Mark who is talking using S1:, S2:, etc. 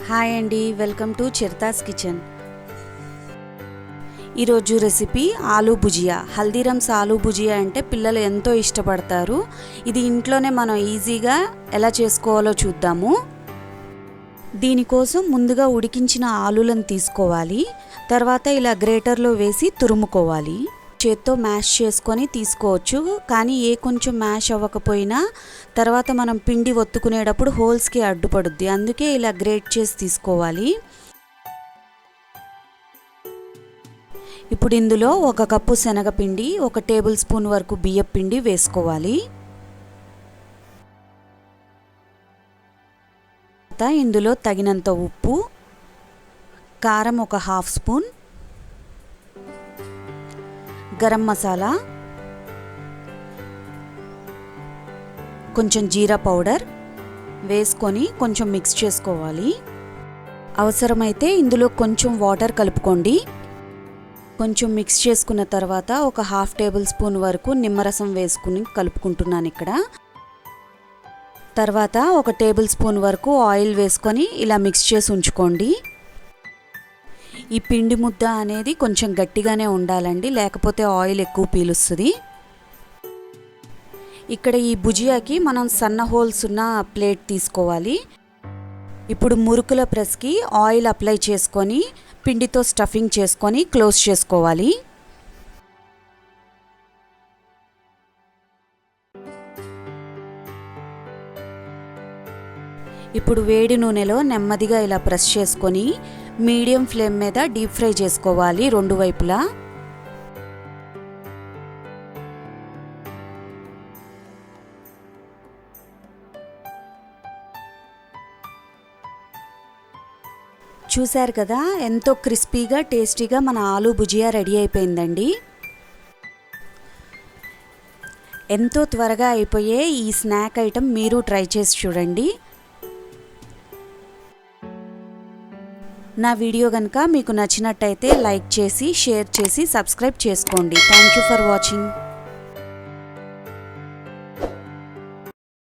S1: Hi అండి, welcome to Charitha's kitchen. ఈరోజు recipe aloo bhujia. Haldiram's aloo bhujia అంటే పిల్లలు ఎంతో ఇష్టపడతారు. ఇది ఇంట్లోనే మనం ఈజీగా ఎలా చేసుకోవాలో చూద్దాము. దీనికోసం ముందుగా ఉడికించిన ఆలూలను తీసుకోవాలి. తర్వాత ఇలా గ్రేటర్లో వేసి తురుముకోవాలి. చేత్తో మ్యాష్ చేసుకొని తీసుకోవచ్చు, కానీ కొంచెం మ్యాష్ అవ్వకపోయినా తర్వాత మనం పిండి ఒత్తుకునేటప్పుడు హోల్స్కి అడ్డుపడుద్ది. అందుకే ఇలా గ్రేట్ చేసి తీసుకోవాలి. ఇప్పుడు ఇందులో 1 కప్పు శనగపిండి, 1 టేబుల్ స్పూన్ వరకు బియ్యం పిండి వేసుకోవాలి. ఇందులో తగినంత ఉప్పు, కారం 1/2 స్పూన్, గరం మసాలా, కొంచెం జీరా పౌడర్ వేసుకొని కొంచెం మిక్స్ చేసుకోవాలి. అవసరమైతే ఇందులో కొంచెం వాటర్ కలుపుకోండి. కొంచెం మిక్స్ చేసుకున్న తర్వాత 1/2 టేబుల్ స్పూన్ వరకు నిమ్మరసం వేసుకుని కలుపుకుంటున్నాను ఇక్కడ. తర్వాత 1 టేబుల్ స్పూన్ వరకు ఆయిల్ వేసుకొని ఇలా మిక్స్ చేసి ఉంచుకోండి. ఈ పిండి ముద్ద అనేది కొంచెం గట్టిగానే ఉండాలండి, లేకపోతే ఆయిల్ ఎక్కువ పీలుస్తుంది. ఇక్కడ ఈ భుజియాకి మనం సన్న హోల్స్ ఉన్న ప్లేట్ తీసుకోవాలి. ఇప్పుడు మురుకుల ప్రెస్కి ఆయిల్ అప్లై చేసుకొని పిండితో స్టఫింగ్ చేసుకొని క్లోజ్ చేసుకోవాలి. ఇప్పుడు వేడి నూనెలో నెమ్మదిగా ఇలా ప్రెస్ చేసుకొని మీడియం ఫ్లేమ్ మీద డీప్ ఫ్రై చేసుకోవాలి 2 వైపులా. చూశారు కదా, ఎంతో క్రిస్పీగా టేస్టీగా మన ఆలూ భుజియా రెడీ అయిపోయిందండి. ఎంతో త్వరగా అయిపోయే ఈ స్నాక్ ఐటెం మీరు ట్రై చేసి చూడండి. నా వీడియో కనుక మీకు నచ్చినట్టయితే లైక్ చేసి, షేర్ చేసి, సబ్స్క్రైబ్ చేసుకోండి. Thank you for watching.